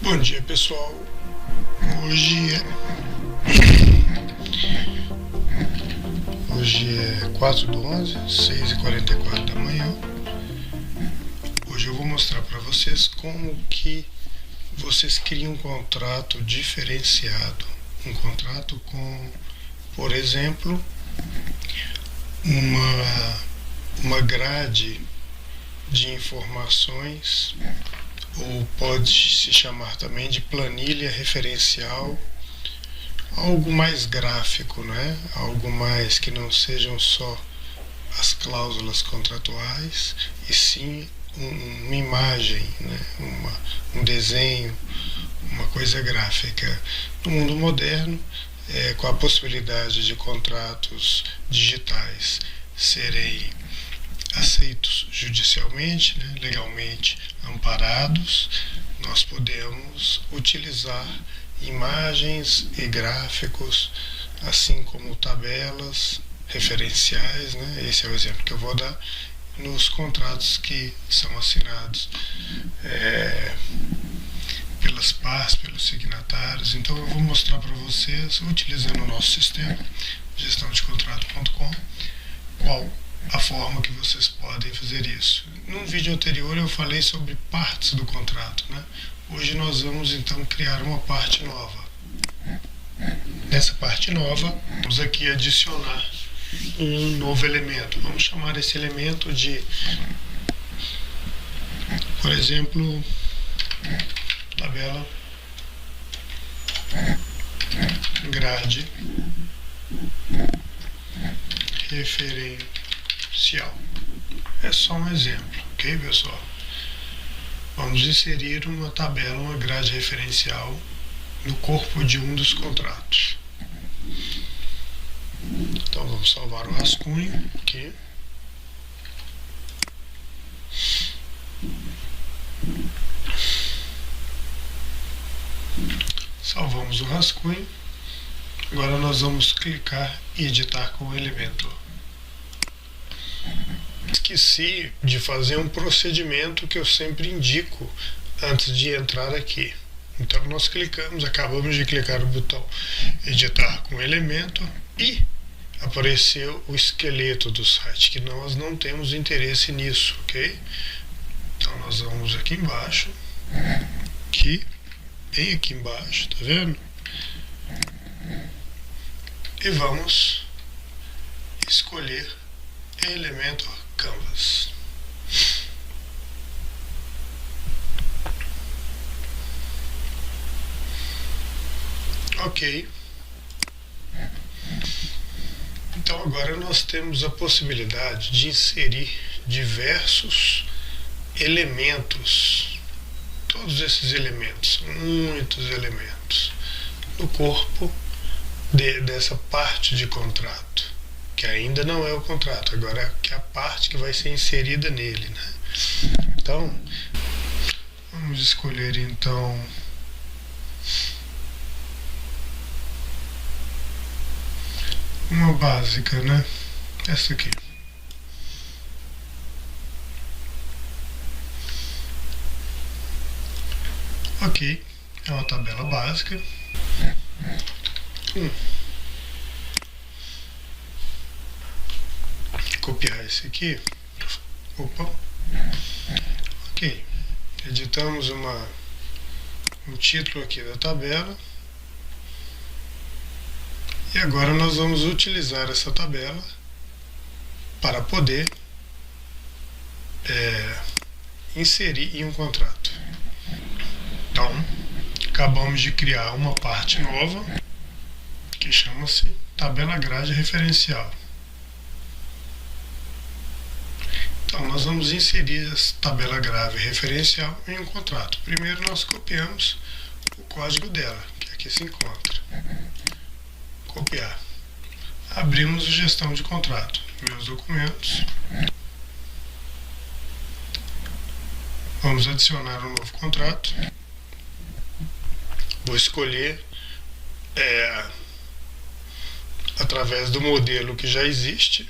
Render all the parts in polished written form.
Bom dia, pessoal. Hoje é 4/11, 6h44 da manhã. Hoje eu vou mostrar para vocês como que vocês criam um contrato diferenciado. Um contrato com, por exemplo, uma grade de informações, ou pode se chamar também de planilha referencial, algo mais gráfico, né? Algo mais que não sejam só as cláusulas contratuais, e sim uma imagem, né? Um desenho, uma coisa gráfica. No mundo moderno, com a possibilidade de contratos digitais serem aceitos judicialmente, né, legalmente amparados, nós podemos utilizar imagens e gráficos, assim como tabelas referenciais, né? Esse é o exemplo que eu vou dar nos contratos que são assinados pelas partes, pelos signatários. Então eu vou mostrar para vocês, utilizando o nosso sistema, gestãodecontrato.com, qual a forma que vocês podem fazer isso. Num vídeo anterior eu falei sobre partes do contrato, né? Hoje nós vamos então criar uma parte nova. Nessa parte nova, vamos aqui adicionar um novo elemento. Vamos chamar esse elemento de, por exemplo, tabela grade referencial. É só um exemplo, ok, pessoal? Vamos inserir uma tabela, uma grade referencial no corpo de um dos contratos. Então vamos salvar o rascunho aqui. Salvamos o rascunho. Agora nós vamos clicar e editar com o elemento. Esqueci de fazer um procedimento que eu sempre indico antes de entrar aqui. Então nós acabamos de clicar no botão editar com elemento e apareceu o esqueleto do site, que nós não temos interesse nisso, ok? Então nós vamos aqui embaixo, bem aqui embaixo, tá vendo? E vamos escolher elemento Canvas. Ok. Então agora nós temos a possibilidade de inserir diversos elementos, todos esses elementos, muitos elementos, no corpo dessa parte de contrato, que ainda não é o contrato, agora é a parte que vai ser inserida nele, né? Então, vamos escolher então uma básica, né? Essa aqui. Ok, é uma tabela básica. Copiar esse aqui. Opa. Ok. Editamos um título aqui da tabela. E agora nós vamos utilizar essa tabela para poder inserir em um contrato. Então, acabamos de criar uma parte nova que chama-se tabela grade referencial. Então, nós vamos inserir essa tabela grade referencial em um contrato. Primeiro nós copiamos o código dela, que aqui se encontra. Copiar. Abrimos o gestão de contrato. Meus documentos. Vamos adicionar um novo contrato. Vou escolher através do modelo que já existe.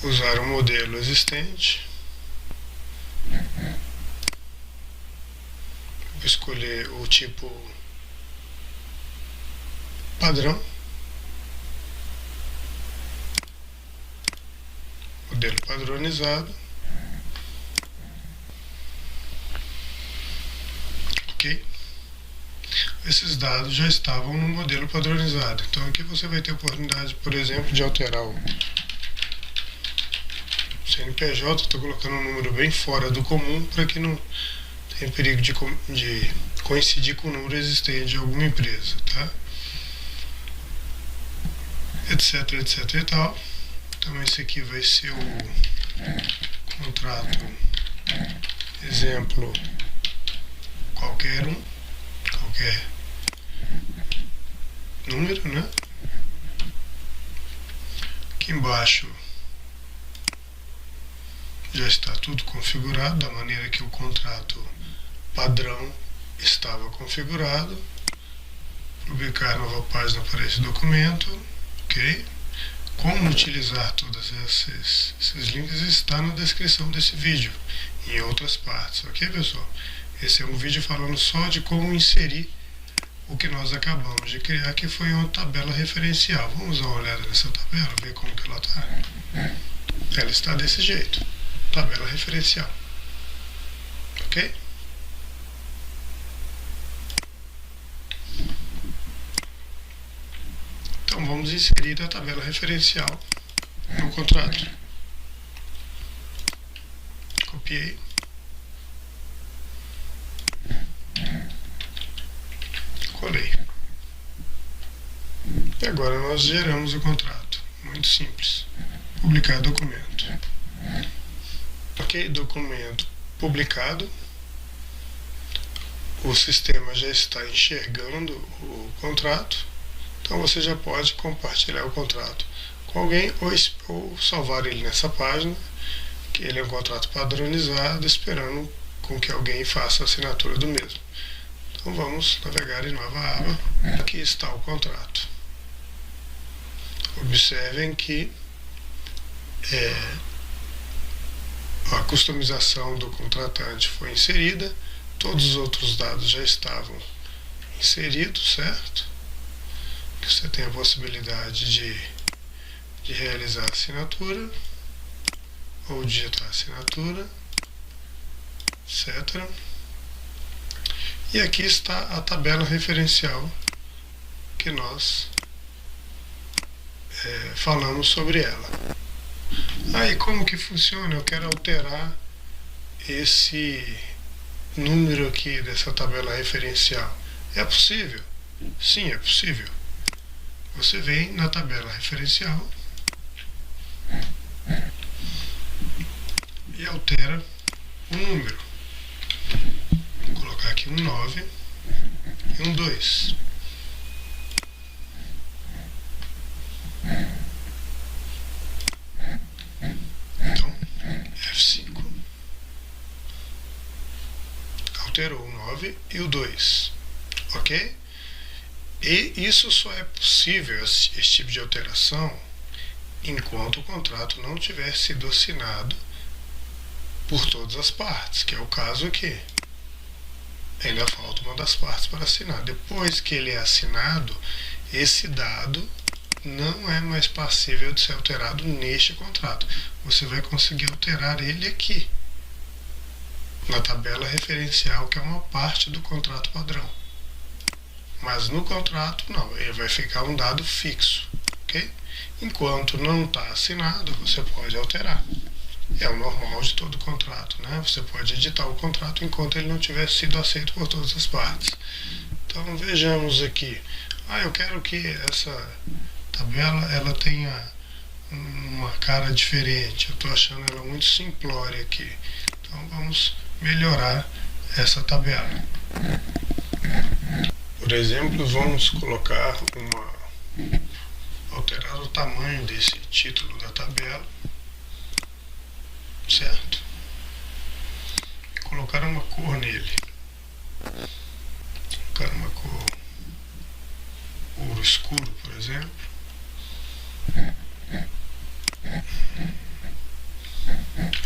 Usar o modelo existente. escolher o tipo padrão, modelo padronizado, ok? Esses dados já estavam no modelo padronizado, então aqui você vai ter a oportunidade, por exemplo, de alterar o CNPJ. Estou colocando um número bem fora do comum para que não tenha perigo de coincidir com o número existente de alguma empresa, tá? Etc, etc e tal. Então esse aqui vai ser o contrato exemplo qualquer número, né? Aqui embaixo já está tudo configurado da maneira que o contrato padrão estava configurado. Publicar nova página para esse documento, ok? Como utilizar todos esses links está na descrição desse vídeo, em outras partes, ok, pessoal? Esse é um vídeo falando só de como inserir o que nós acabamos de criar, que foi uma tabela referencial. Vamos dar uma olhada nessa tabela, ver como que ela está. Ela está desse jeito, tabela referencial, ok? Então vamos inserir a tabela referencial no contrato. Copiei. Colei. E agora nós geramos o contrato. Muito simples. Publicar documento. Ok, documento publicado. O sistema já está enxergando o contrato. Então você já pode compartilhar o contrato com alguém ou salvar ele nessa página, que ele é um contrato padronizado, esperando com que alguém faça a assinatura do mesmo. Então vamos navegar em nova aba. Aqui está o contrato. Observem que a customização do contratante foi inserida, todos os outros dados já estavam inseridos, certo? Você tem a possibilidade de realizar a assinatura ou digitar a assinatura, etc. E aqui está a tabela referencial que nós falamos sobre ela. Aí como que funciona? Eu quero alterar esse número aqui dessa tabela referencial. É possível? Sim, é possível. Você vem na tabela referencial e altera o número. Vou colocar aqui um 9 e um 2. Então, F5 alterou o 9 e o 2, ok? E isso só é possível, esse tipo de alteração, enquanto o contrato não tiver sido assinado por todas as partes, que é o caso aqui. Ainda falta uma das partes para assinar. Depois que ele é assinado, esse dado não é mais passível de ser alterado neste contrato. Você vai conseguir alterar ele aqui, na tabela referencial, que é uma parte do contrato padrão. Mas no contrato não, ele vai ficar um dado fixo, ok? Enquanto não está assinado, você pode alterar. É o normal de todo contrato, né? Você pode editar o contrato enquanto ele não tiver sido aceito por todas as partes. Então vejamos aqui. Eu quero que essa tabela ela tenha uma cara diferente. Eu estou achando ela muito simplória aqui. Então vamos melhorar essa tabela. Por exemplo, vamos colocar alterar o tamanho desse título da tabela, certo? E colocar uma cor nele. Colocar uma cor ouro escuro, por exemplo.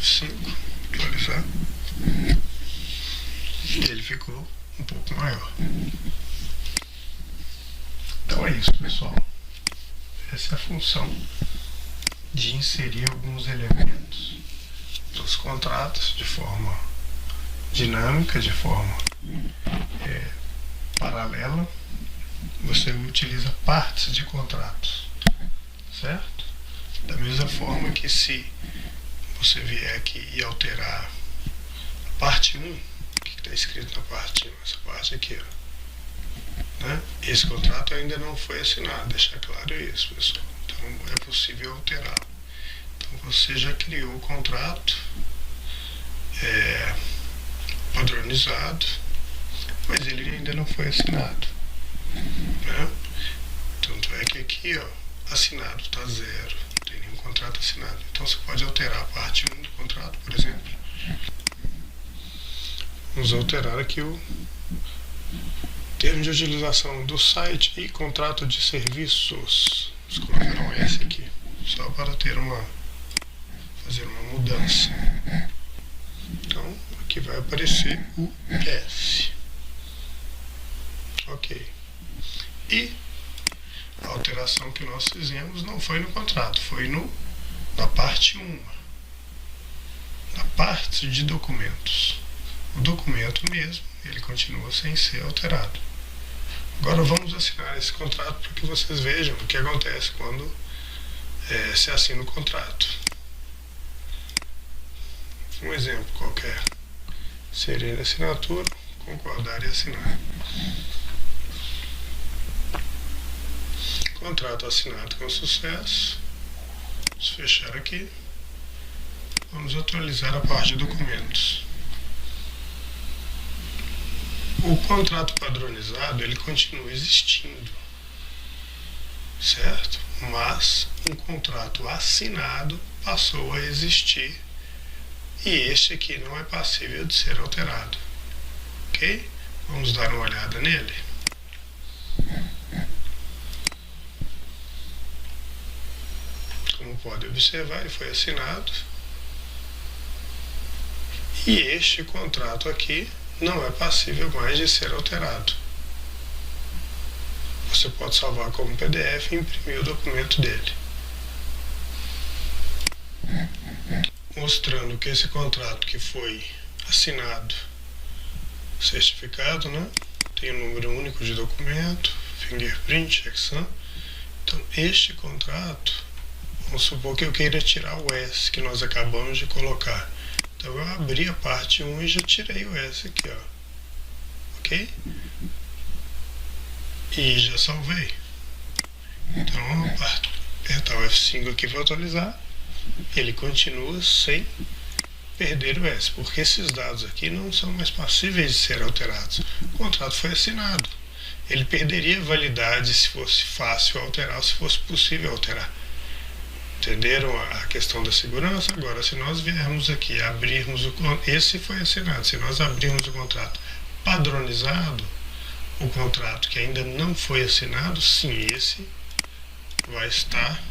F5, atualizar. E ele ficou um pouco maior. Então é isso, pessoal. Essa é a função de inserir alguns elementos dos contratos de forma dinâmica, de forma paralela. Você utiliza partes de contratos, certo? Da mesma forma que se você vier aqui e alterar a parte 1, o que está escrito na parte 1? Essa parte aqui, ó, né? Esse contrato ainda não foi assinado, deixar claro isso, pessoal. Então é possível alterar. Então você já criou o contrato padronizado, mas ele ainda não foi assinado, né? Tanto é que aqui, ó, assinado está 0, não tem nenhum contrato assinado. Então você pode alterar a parte 1 do contrato, por exemplo. Vamos alterar aqui o termo de utilização do site e contrato de serviços. Vamos colocar um S aqui, só para fazer uma mudança. Então aqui vai aparecer o S. Ok. E a alteração que nós fizemos não foi no contrato, foi na parte 1, na parte de documentos. O documento mesmo, ele continua sem ser alterado. Agora vamos assinar esse contrato para que vocês vejam o que acontece quando se assina o contrato. Um exemplo qualquer. Seria a assinatura, concordar e assinar. Contrato assinado com sucesso. Vamos fechar aqui. Vamos atualizar a parte de documentos. O contrato padronizado, ele continua existindo, certo? Mas um contrato assinado passou a existir e este aqui não é passível de ser alterado, ok? Vamos dar uma olhada nele. Como pode observar, ele foi assinado e este contrato aqui não é passível mais de ser alterado. Você pode salvar como PDF e imprimir o documento dele, mostrando que esse contrato que foi assinado, certificado, né? Tem um número único de documento, fingerprint, checksum. Então este contrato, vamos supor que eu queira tirar o S que nós acabamos de colocar. Então eu abri a parte 1 e já tirei o S aqui, ó. Ok? E já salvei. Então, apertar o F5 aqui para atualizar. Ele continua sem perder o S, porque esses dados aqui não são mais passíveis de ser alterados. O contrato foi assinado. Ele perderia validade se fosse fácil alterar, se fosse possível alterar. Entenderam a questão da segurança? Agora, se nós viermos aqui abrirmos esse foi assinado, se nós abrirmos o contrato padronizado, o contrato que ainda não foi assinado, sim, esse vai estar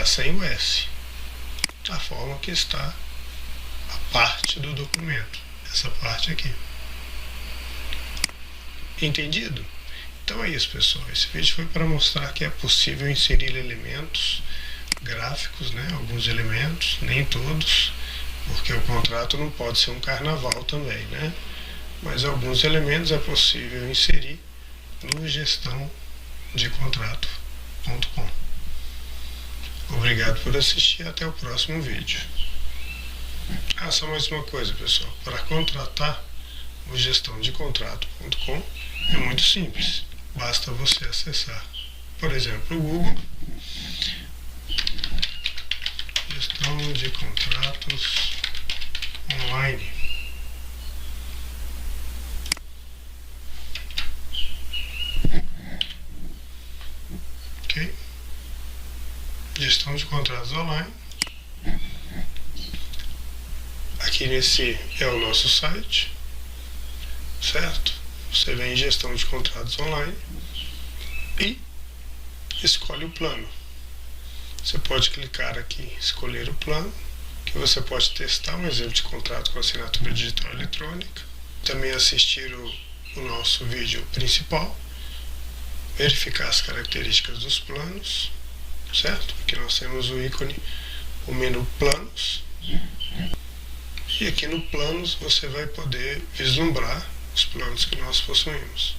sem o S, da forma que está a parte do documento, essa parte aqui. Entendido? Então é isso, pessoal. Esse vídeo foi para mostrar que é possível inserir elementos gráficos, né? Alguns elementos, nem todos, porque o contrato não pode ser um carnaval também, né? Mas alguns elementos é possível inserir no gestãodecontrato.com. Obrigado por assistir, até o próximo vídeo. Só mais uma coisa, pessoal, para contratar o gestãodecontrato.com é muito simples, basta você acessar, por exemplo, o Google, gestão de contratos online. Ok? Gestão de contratos online. Aqui nesse é o nosso site, certo? Você vem em gestão de contratos online e escolhe o plano. Você pode clicar aqui, escolher o plano, que você pode testar um exemplo de contrato com assinatura digital eletrônica, também assistir o nosso vídeo principal, verificar as características dos planos, certo? Aqui nós temos o ícone, o menu planos, e aqui no planos você vai poder vislumbrar os planos que nós possuímos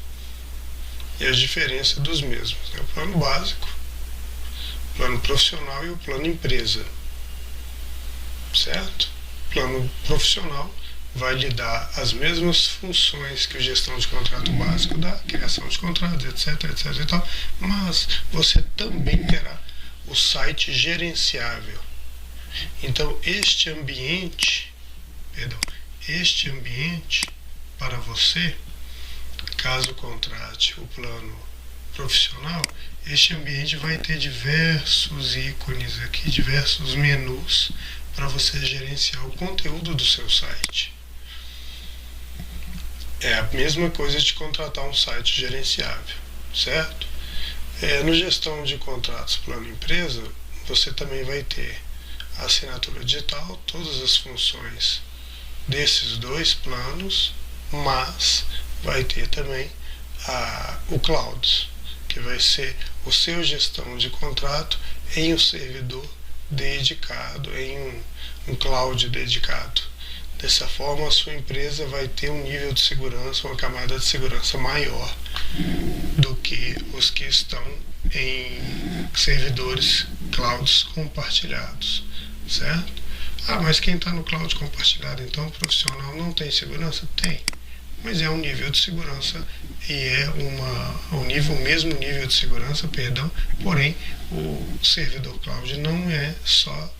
e as diferenças dos mesmos, né? O plano básico, o plano profissional e o plano empresa, certo? O plano profissional vai lhe dar as mesmas funções que o gestão de contrato básico dá, criação de contratos, etc, e tal, mas você também terá o site gerenciável. Então este ambiente para você, caso contrate o plano profissional, este ambiente vai ter diversos ícones aqui, diversos menus para você gerenciar o conteúdo do seu site. É a mesma coisa de contratar um site gerenciável, certo? No gestão de contratos plano empresa, você também vai ter a assinatura digital, todas as funções desses dois planos, mas vai ter também o Cloud, que vai ser o seu gestão de contrato em um servidor dedicado, em um cloud dedicado. Dessa forma, a sua empresa vai ter um nível de segurança, uma camada de segurança maior do que os que estão em servidores clouds compartilhados, certo? Mas quem está no cloud compartilhado, então, o profissional não tem segurança? Tem, mas é um nível de segurança e é o mesmo nível de segurança, porém, o servidor cloud não é só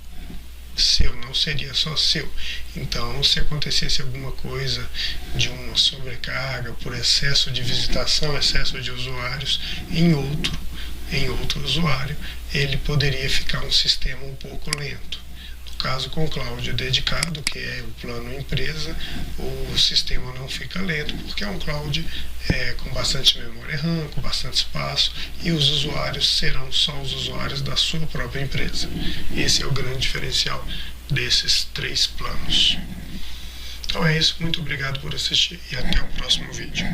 seu, não seria só seu. Então, se acontecesse alguma coisa de uma sobrecarga por excesso de visitação, excesso de usuários em outro usuário, ele poderia ficar um sistema um pouco lento. No caso, com o cloud dedicado, que é o plano empresa, o sistema não fica lento, porque é um cloud com bastante memória RAM, com bastante espaço, e os usuários serão só os usuários da sua própria empresa. Esse é o grande diferencial desses três planos. Então é isso, muito obrigado por assistir e até o próximo vídeo.